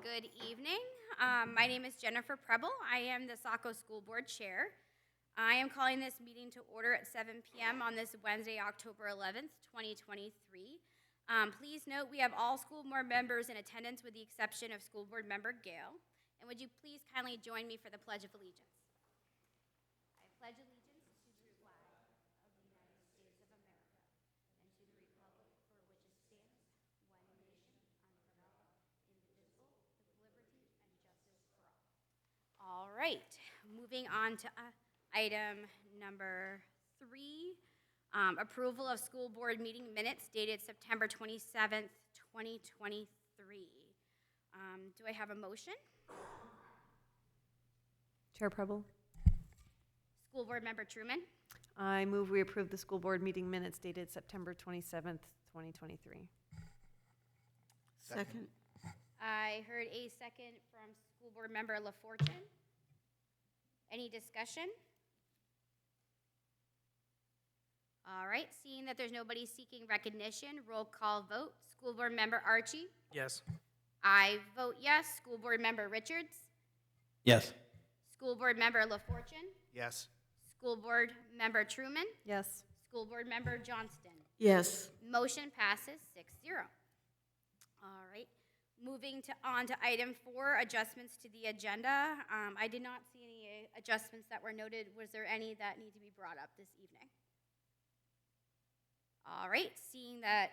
good evening. My name is Jennifer Preble. I am the Saco School Board Chair. I am calling this meeting to order at 7 p.m. on this Wednesday, October 11th, 2023. Please note we have all school board members in attendance with the exception of School Board Member Gail. And would you please kindly join me for the Pledge of Allegiance? I pledge allegiance to the flag of the United States of America and to the republic for which it stands, one nation, under God, indivisible, with liberty and justice for all. All right, moving on to item number 3, approval of school board meeting minutes dated September 27th, 2023. Do I have a motion? Chair Preble. School Board Member Truman. I move we approve the school board meeting minutes dated September 27th, 2023. Second. I heard a second from School Board Member LaFortune. Any discussion? All right, seeing that there's nobody seeking recognition, roll call vote. School Board Member Archie? Yes. I vote yes. School Board Member Richards? Yes. School Board Member LaFortune? Yes. School Board Member Truman? Yes. School Board Member Johnston? Yes. Motion passes 6-0. All right, moving on to item 4, adjustments to the agenda. I did not see any adjustments that were noted. Was there any that need to be brought up this evening? All right, seeing that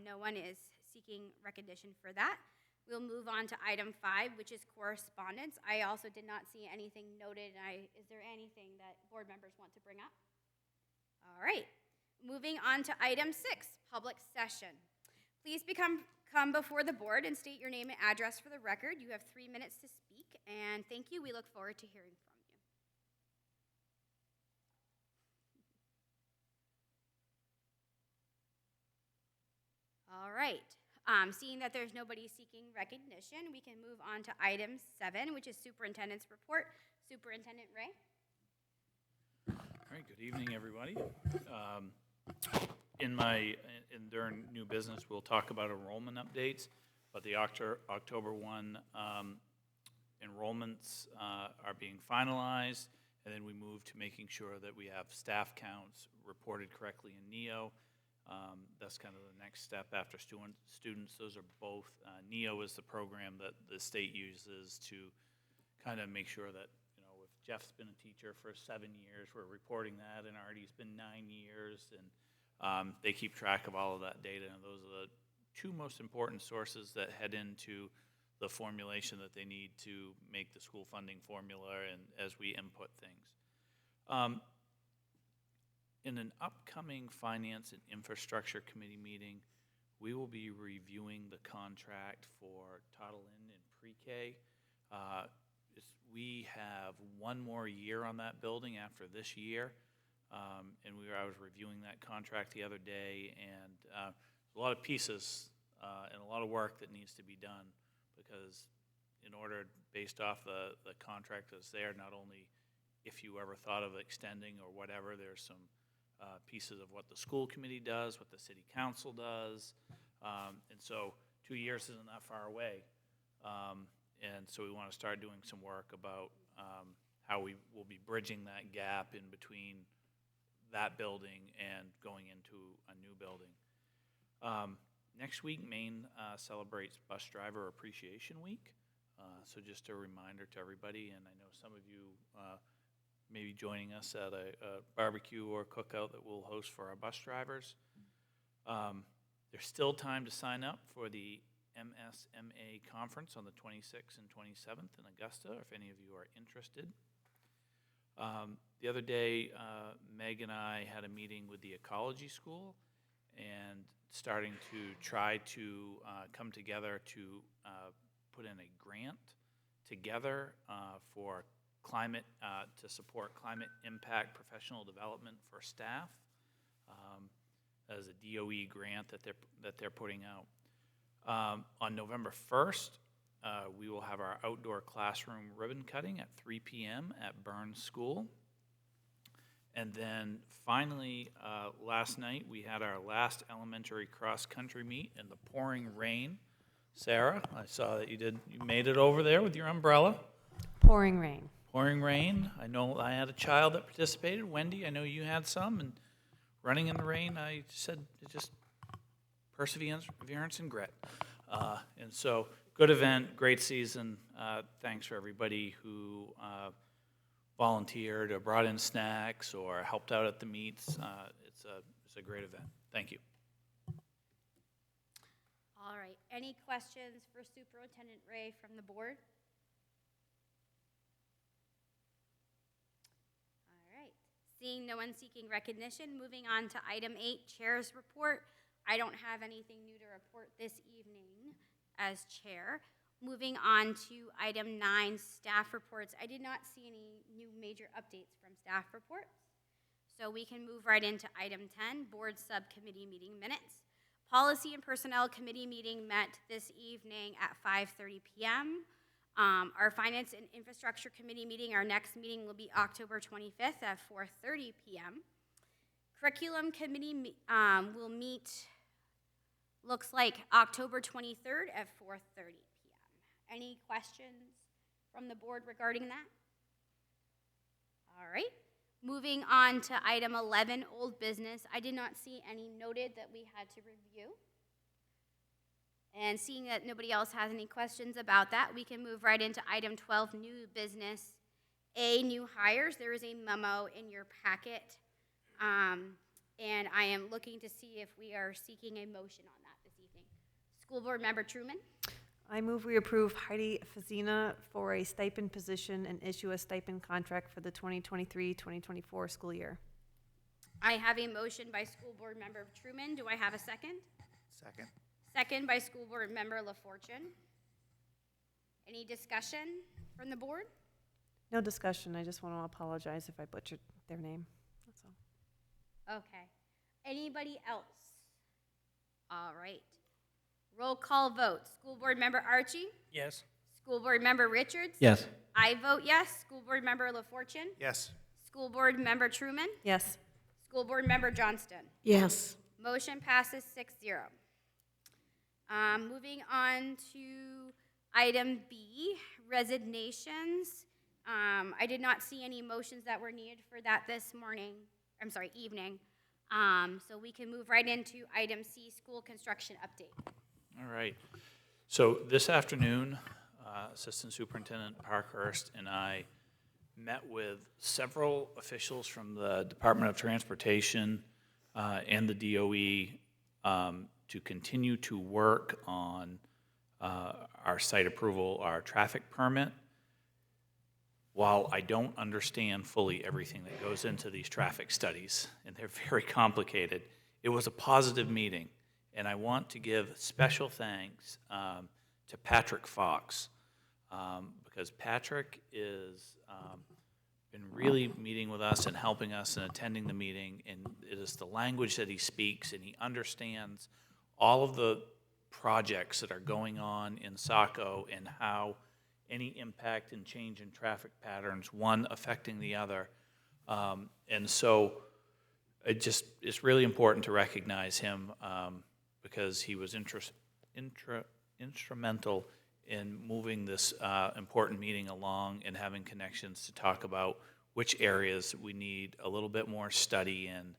no one is seeking recognition for that, we'll move on to item 5, which is correspondence. I also did not see anything noted. Is there anything that board members want to bring up? All right, moving on to item 6, public session. Please come before the board and state your name and address for the record. You have 3 minutes to speak, and thank you. We look forward to hearing from you. All right. Seeing that there's nobody seeking recognition, we can move on to item 7, which is superintendent's report. Superintendent Ray. All right, good evening, everybody. During new business, we'll talk about enrollment updates, but the October 1 enrollments are being finalized, and then we move to making sure that we have staff counts reported correctly in NEO. That's kind of the next step after students. Those are both, NEO is the program that the state uses to kind of make sure that, you know, if Jeff's been a teacher for 7 years, we're reporting that, and Artie's been 9 years, and they keep track of all of that data, and those are the 2 most important sources that head into the formulation that they need to make the school funding formula and as we input things. In an upcoming Finance and Infrastructure Committee meeting, we will be reviewing the contract for Toddle Inn and pre-K. We have 1 more year on that building after this year, and I was reviewing that contract the other day, and there's a lot of pieces and a lot of work that needs to be done because in order, based off the contract that's there, not only if you ever thought of extending or whatever, there's some pieces of what the school committee does, what the city council does, and so 2 years isn't that far away, and so we want to start doing some work about how we will be bridging that gap in between that building and going into a new building. Next week, Maine celebrates Bus Driver Appreciation Week, so just a reminder to everybody, and I know some of you maybe joining us at a barbecue or cookout that we'll host for our bus drivers. There's still time to sign up for the MSMA conference on the 26th and 27th in Augusta, if any of you are interested. The other day, Meg and I had a meeting with the ecology school and starting to try to come together to put in a grant together for climate, to support climate impact professional development for staff as a DOE grant that they're putting out. On November 1st, we will have our outdoor classroom ribbon cutting at 3 p.m. at Burns School. And then finally, last night, we had our last elementary cross-country meet in the pouring rain. Sarah, I saw that you made it over there with your umbrella. Pouring rain. Pouring rain. I know I had a child that participated. Wendy, I know you had some, and running in the rain, I said it just perseverance and grit. And so, good event, great season. Thanks for everybody who volunteered or brought in snacks or helped out at the meets. It's a great event. Thank you. All right, any questions for Superintendent Ray from the board? All right, seeing no one seeking recognition, moving on to item 8, Chair's Report. I don't have anything new to report this evening as chair. Moving on to item 9, staff reports. I did not see any new major updates from staff reports. So we can move right into item 10, board subcommittee meeting minutes. Policy and Personnel Committee meeting met this evening at 5:30 p.m. Our Finance and Infrastructure Committee meeting, our next meeting will be October 25th at 4:30 p.m. Curriculum Committee will meet, looks like October 23rd at 4:30 p.m. Any questions from the board regarding that? All right. Moving on to item 11, old business. I did not see any noted that we had to review. And seeing that nobody else has any questions about that, we can move right into item 12, new business. A, new hires. There is a memo in your packet. And I am looking to see if we are seeking a motion on that this evening. School Board Member Truman. I move we approve Heidi Fazina for a stipend position and issue a stipend contract for the 2023-2024 school year. I have a motion by School Board Member Truman. Do I have a second? Second. Second by School Board Member LaFortune. Any discussion from the board? No discussion. I just want to apologize if I butchered their name. That's all. Okay. Anybody else? All right. Roll call vote. School Board Member Archie? Yes. School Board Member Richards? Yes. I vote yes. School Board Member LaFortune? Yes. School Board Member Truman? Yes. School Board Member Johnston? Yes. Motion passes 6-0. Moving on to item B, resignations. I did not see any motions that were needed for that this evening. So we can move right into item C, school construction update. All right. So this afternoon, Assistant Superintendent Parkhurst and I met with several officials from the Department of Transportation and the DOE to continue to work on our site approval, our traffic permit. While I don't understand fully everything that goes into these traffic studies, and they're very complicated, it was a positive meeting. And I want to give special thanks to Patrick Fox, because Patrick is been really meeting with us and helping us and attending the meeting, and it is the language that he speaks, and he understands all of the projects that are going on in Saco and how any impact and change in traffic patterns, one affecting the other. And so it's really important to recognize him because he was instrumental in moving this important meeting along and having connections to talk about which areas we need a little bit more study in,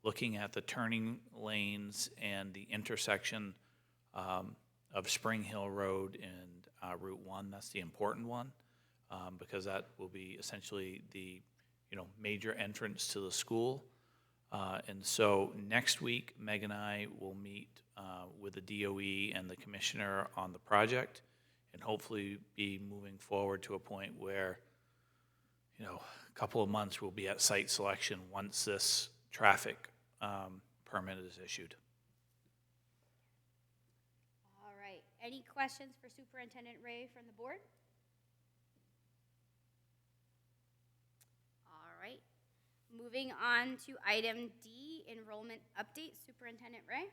looking at the turning lanes and the intersection of Spring Hill Road and Route 1. That's the important one because that will be essentially the major entrance to the school. And so next week, Meg and I will meet with the DOE and the commissioner on the project and hopefully be moving forward to a point where, a couple of months we'll be at site selection once this traffic permit is issued. All right. Any questions for Superintendent Ray from the board? All right. Moving on to item D, enrollment update. Superintendent Ray?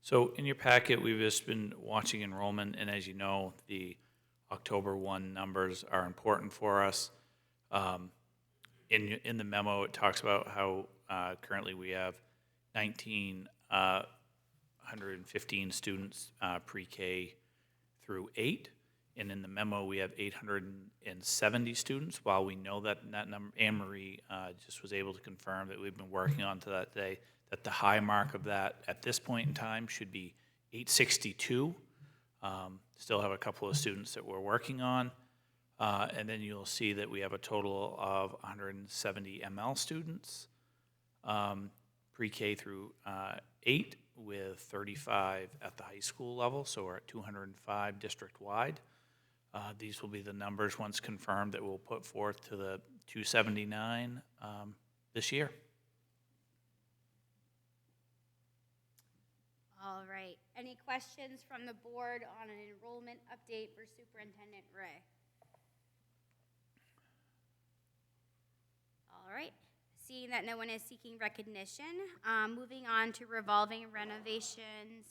So in your packet, we've just been watching enrollment, and as you know, the October 1 numbers are important for us. In the memo, it talks about how currently we have 19 115 students pre-K through 8. And in the memo, we have 870 students. While we know that number, Anne Marie just was able to confirm that we've been working on to that day, that the high mark of that at this point in time should be 862. Still have a couple of students that we're working on. And then you'll see that we have a total of 170 ML students, pre-K through 8, with 35 at the high school level, so we're at 205 district-wide. These will be the numbers, once confirmed, that we'll put forth to the 279 this year. All right. Any questions from the board on an enrollment update for Superintendent Ray? All right. Seeing that no one is seeking recognition, moving on to revolving renovations,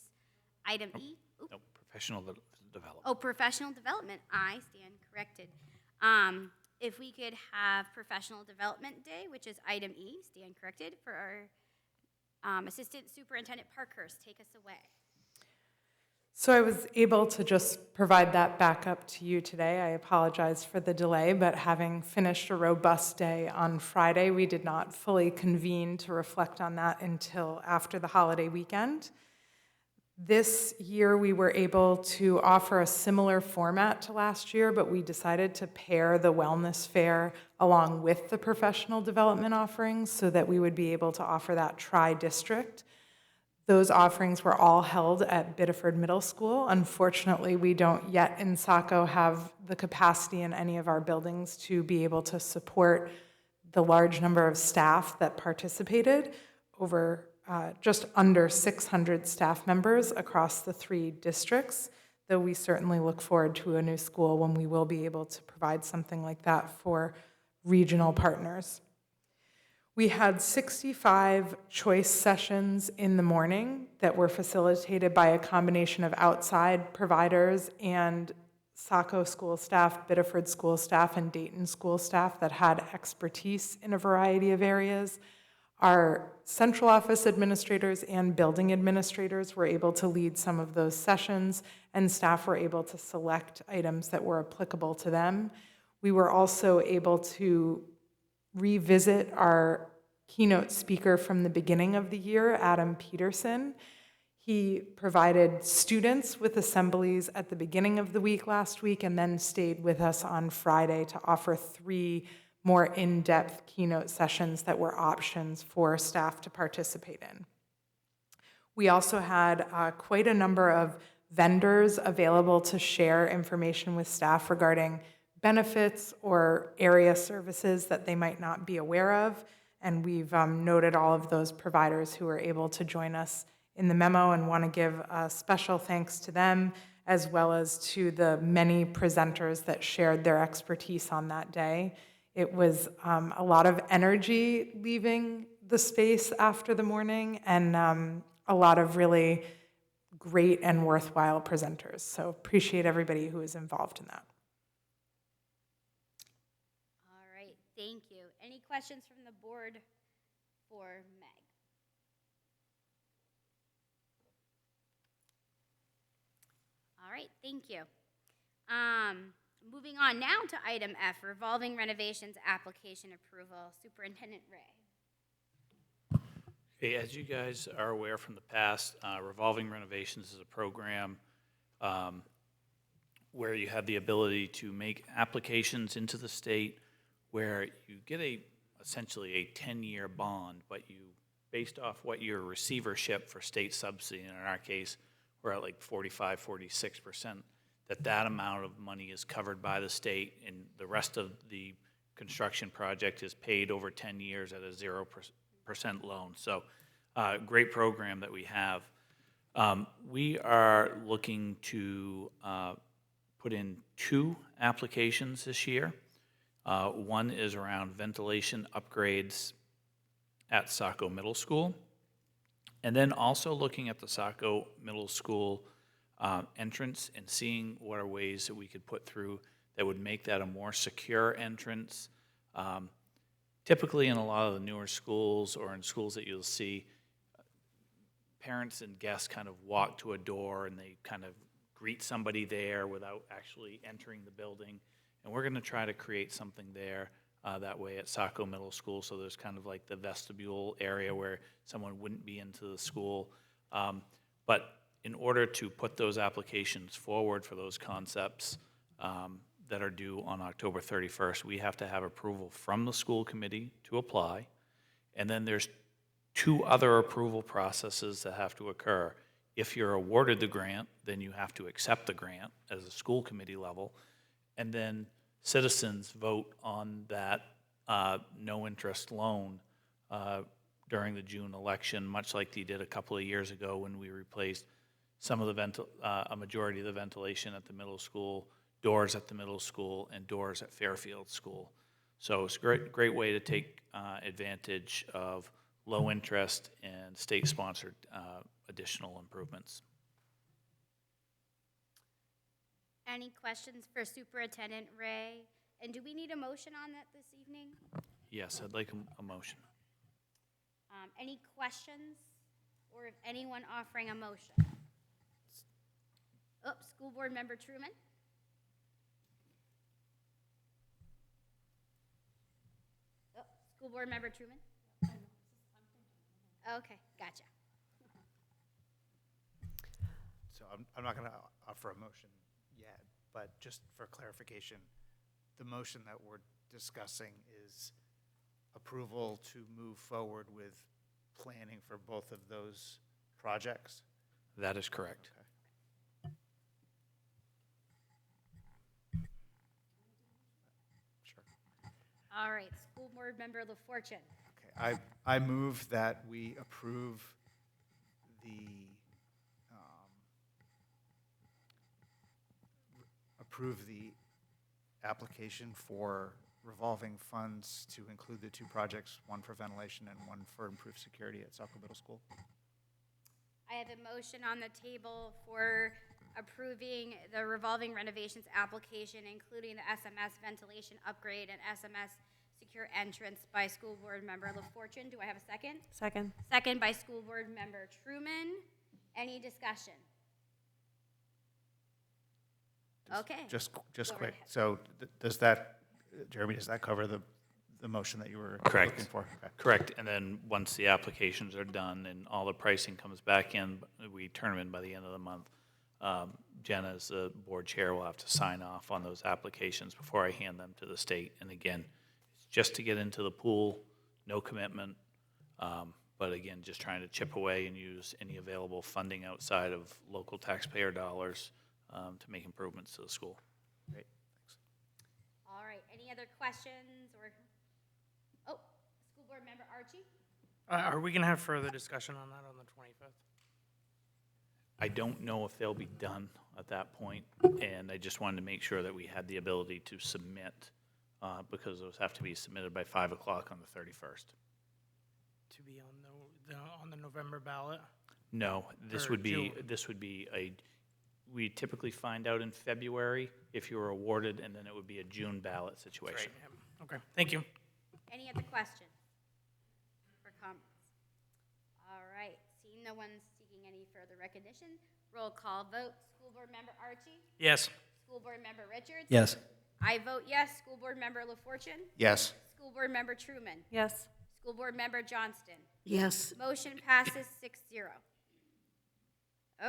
item E. Oop. No, professional development. Oh, professional development. I stand corrected. If we could have Professional Development Day, which is item E, stand corrected, for our Assistant Superintendent Parkhurst. Take us away. So I was able to just provide that back up to you today. I apologize for the delay, but having finished a robust day on Friday, we did not fully convene to reflect on that until after the holiday weekend. This year, we were able to offer a similar format to last year, but we decided to pair the wellness fair along with the professional development offerings so that we would be able to offer that tri-district. Those offerings were all held at Biddeford Middle School. Unfortunately, we don't yet in Saco have the capacity in any of our buildings to be able to support the large number of staff that participated, over just under 600 staff members across the 3 districts, though we certainly look forward to a new school when we will be able to provide something like that for regional partners. We had 65 choice sessions in the morning that were facilitated by a combination of outside providers and Saco school staff, Biddeford school staff, and Dayton school staff that had expertise in a variety of areas. Our central office administrators and building administrators were able to lead some of those sessions, and staff were able to select items that were applicable to them. We were also able to revisit our keynote speaker from the beginning of the year, Adam Peterson. He provided students with assemblies at the beginning of the week last week and then stayed with us on Friday to offer 3 more in-depth keynote sessions that were options for staff to participate in. We also had quite a number of vendors available to share information with staff regarding benefits or area services that they might not be aware of, and we've noted all of those providers who were able to join us in the memo and want to give a special thanks to them, as well as to the many presenters that shared their expertise on that day. It was a lot of energy leaving the space after the morning, and a lot of really great and worthwhile presenters. So appreciate everybody who was involved in that. All right, thank you. Any questions from the board for Meg? All right, thank you. Moving on now to item F, revolving renovations application approval. Superintendent Ray. Okay, as you guys are aware from the past, revolving renovations is a program where you have the ability to make applications into the state where you get essentially a 10-year bond, but you, based off what your receivership for state subsidy, and in our case, we're at like 45, 46%, that amount of money is covered by the state, and the rest of the construction project is paid over 10 years at a 0% loan. So great program that we have. We are looking to put in 2 applications this year. One is around ventilation upgrades at Saco Middle School, and then also looking at the Saco Middle School entrance and seeing what are ways that we could put through that would make that a more secure entrance. Typically in a lot of the newer schools or in schools that you'll see, parents and guests kind of walk to a door and they kind of greet somebody there without actually entering the building. And we're going to try to create something there that way at Saco Middle School. So there's kind of like the vestibule area where someone wouldn't be into the school. But in order to put those applications forward for those concepts that are due on October 31st, we have to have approval from the school committee to apply. And then there's 2 other approval processes that have to occur. If you're awarded the grant, then you have to accept the grant as a school committee level. And then citizens vote on that no-interest loan during the June election, much like they did a couple of years ago when we replaced some of the a majority of the ventilation at the middle school, doors at the middle school, and doors at Fairfield School. So it's a great way to take advantage of low interest and state-sponsored additional improvements. Any questions for Superintendent Ray? And do we need a motion on that this evening? Yes, I'd like a motion. Any questions, or if anyone offering a motion? Oh, School Board Member Truman? Oh, School Board Member Truman? Okay, gotcha. So I'm not going to offer a motion yet, but just for clarification, the motion that we're discussing is approval to move forward with planning for both of those projects? That is correct. Okay. Sure. All right, School Board Member LaFortune. Okay, I move that we approve the application for revolving funds to include the 2 projects, one for ventilation and one for improved security at Saco Middle School. I have a motion on the table for approving the revolving renovations application, including the SMS ventilation upgrade and SMS secure entrance by School Board Member LaFortune. Do I have a second? Second. Second by School Board Member Truman. Any discussion? Okay. Just Go quick. right ahead. So does that, Jeremy, does that cover the motion that you were Correct. looking for? Okay. Correct, and then once the applications are done and all the pricing comes back in, we turn them in by the end of the month. Jenna, as the board chair, will have to sign off on those applications before I hand them to the state. And again, it's just to get into the pool, no commitment, but again, just trying to chip away and use any available funding outside of local taxpayer dollars to make improvements to the school. Great. Thanks. All right, any other questions or, oh, School Board Member Archie? Are we going to have further discussion on that on the 25th? I don't know if they'll be done at that point, and I just wanted to make sure that we had the ability to submit, because those have to be submitted by 5 o'clock on the 31st. To be on the November ballot? No, this Or would be, June. we typically find out in February if you were awarded, and then it would be a June ballot Great. situation. Yeah. Okay, thank you. Any other questions or comments? All right, seeing no one seeking any further recognition, roll call vote. School Board Member Archie? Yes. School Board Member Richards? Yes. I vote yes. School Board Member LaFortune? Yes. School Board Member Truman? Yes. School Board Member Johnston? Yes. Motion passes 6-0.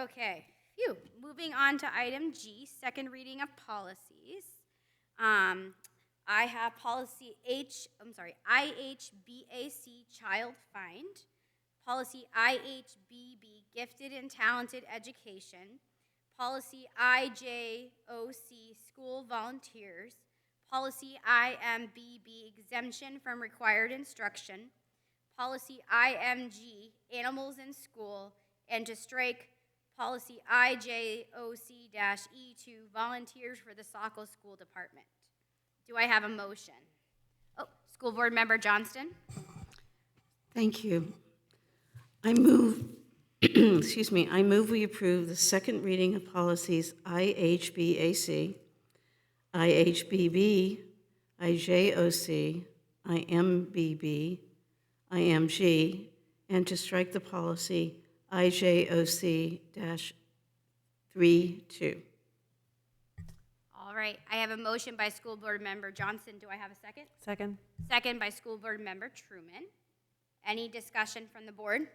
Okay, phew. Moving on to item G, second reading of policies. I have policy IHBAC child find, policy IHBB gifted and talented education, policy IJOC school volunteers, policy IMBB exemption from required instruction, policy IMG animals in school, and to strike policy IJOC-E2 volunteers for the Saco School Department. Do I have a motion? Oh, School Board Member Johnston? Thank you. I move, excuse me, I move we approve the second reading of policies IHBAC, IHBB, IJOC, IMBB, IMG, and to strike the policy IJOC-32. All right, I have a motion by School Board Member Johnson. Do I have a second? Second. Second by School Board Member Truman. Any discussion from the board?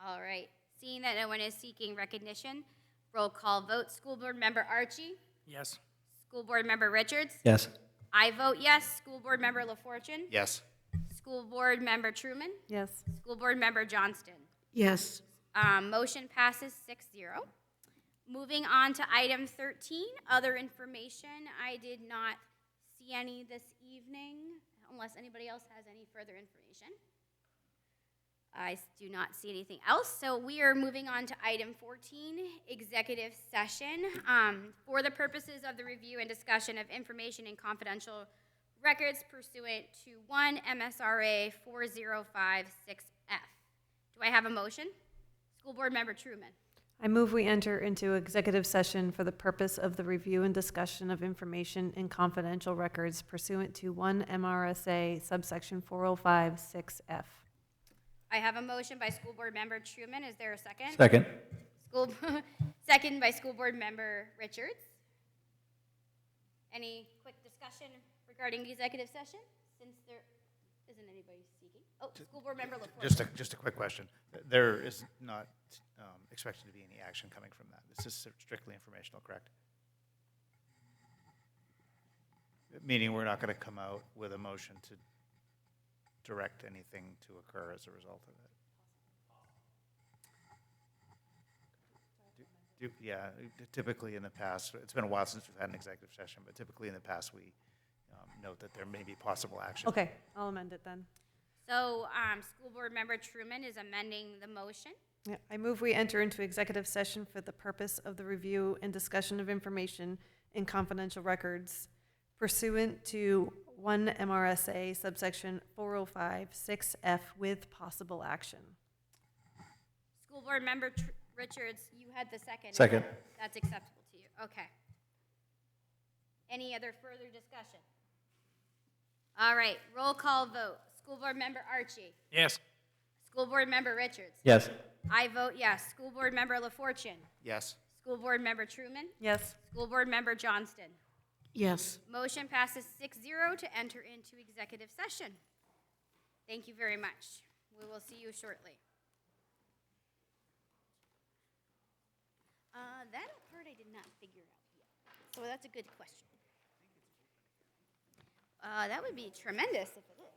All right, seeing that no one is seeking recognition, roll call vote. School Board Member Archie? Yes. School Board Member Richards? Yes. I vote yes. School Board Member LaFortune? Yes. School Board Member Truman? Yes. School Board Member Johnston? Yes. Motion passes 6-0. Moving on to item 13, other information. I did not see any this evening, unless anybody else has any further information. I do not see anything else, so we are moving on to item 14, executive session. For the purposes of the review and discussion of information and confidential records pursuant to 1 MSRA 4056F. Do I have a motion? School Board Member Truman. I move we enter into executive session for the purpose of the review and discussion of information and confidential records pursuant to 1 MRSA subsection 4056F. I have a motion by School Board Member Truman. Is there a second? Second. Second by School Board Member Richards. Any quick discussion regarding executive session, since there isn't anybody speaking? Oh, School Board Member LaForte. Just a quick question. There is not expected to be any action coming from that. This is strictly informational, correct? Meaning we're not going to come out with a motion to direct anything to occur as a result of it. Yeah, typically in the past, it's been a while since we've had an executive session, but typically in the past, we note that there may be possible action. Okay, I'll amend it then. So, School Board Member Truman is amending the motion. Yeah, I move we enter into executive session for the purpose of the review and discussion of information and confidential records pursuant to 1 MRSA subsection 4056F with possible action. School Board Member Richards, you had the second. Second. That's acceptable to you. Okay. Any other further discussion? All right, roll call vote. School Board Member Archie. Yes. School Board Member Richards. Yes. I vote yes. School Board Member LaFortune. Yes. School Board Member Truman. Yes. School Board Member Johnston. Yes. Motion passes 6-0 to enter into executive session. Thank you very much. We will see you shortly. That part I did not figure out yet. So that's a good question. That would be tremendous if it is.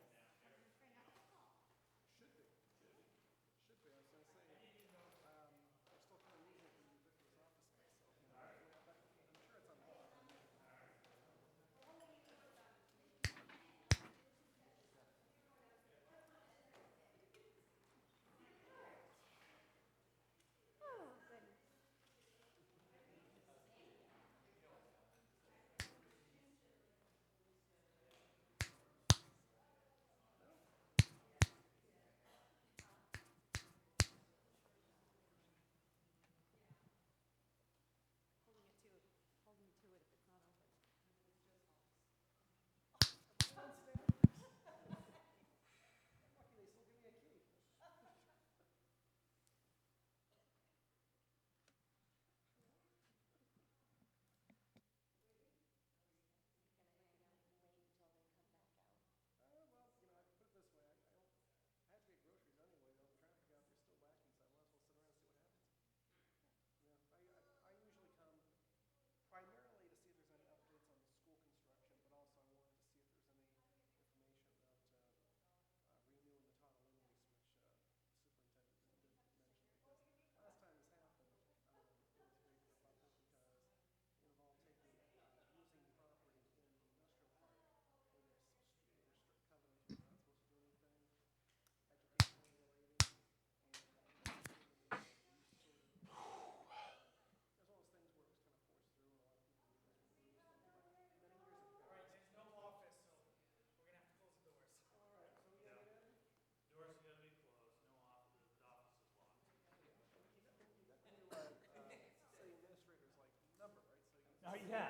Yeah,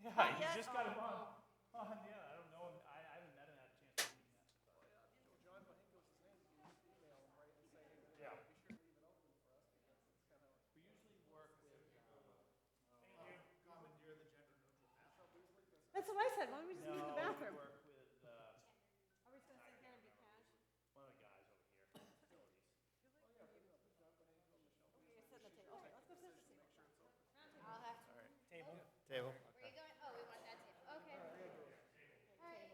yeah, you just got him on, yeah, I don't know, I haven't met him, had a chance to meet him yet. what I said. Why don't we just meet in the bathroom? Work with, Are we just gonna sit here and be cash? one of the guys over here, facilities. Okay, sit at the table. Okay, let's go sit at the table. I'll have to. Table. Table. Where you going? Oh, we want that table. Okay. All right.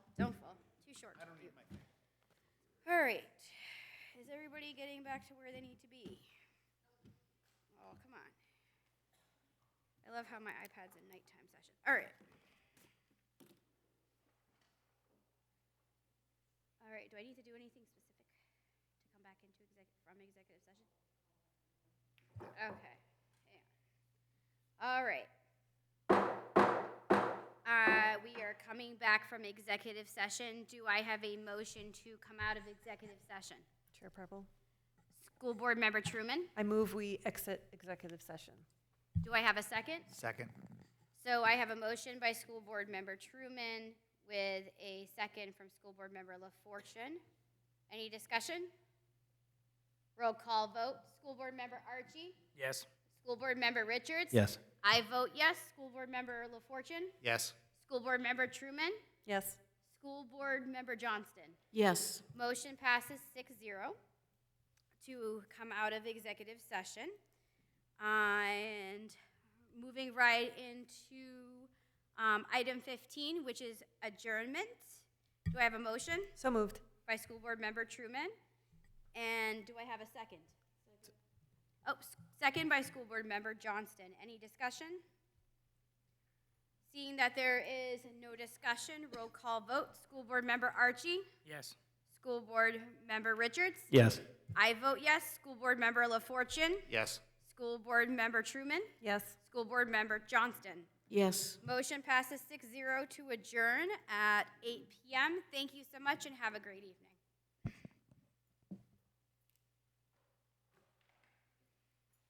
fall. Don't fall. Too short. I don't need my thing. All right. Is everybody getting back to where they need to be? Oh, come on. I love how my iPad's a nighttime session. All right. All right. Do I need to do anything specific to come back into from executive session? Okay. Hang on. All right. We are coming back from executive session. Do I have a motion to come out of executive session? Chair Preble, School Board Member Truman. I move we exit executive session. Do I have a second? Second. So I have a motion by School Board Member Truman with a second from School Board Member LaFortune. Any discussion? Roll call vote. School Board Member Archie? Yes. School Board Member Richards? Yes. I vote yes. School Board Member LaFortune? Yes. School Board Member Truman? Yes. School Board Member Johnston? Yes. Motion passes 6-0 to come out of executive session. And moving right into item 15, which is adjournment. Do I have a motion So moved. by School Board Member Truman? And do I have a second? Oh, second by School Board Member Johnston. Any discussion? Seeing that there is no discussion, roll call vote. School Board Member Archie? Yes. School Board Member Richards? Yes. I vote yes. School Board Member LaFortune? Yes. School Board Member Truman? Yes. School Board Member Johnston? Yes. Motion passes 6-0 to adjourn at 8 p.m. Thank you so much and have a great evening.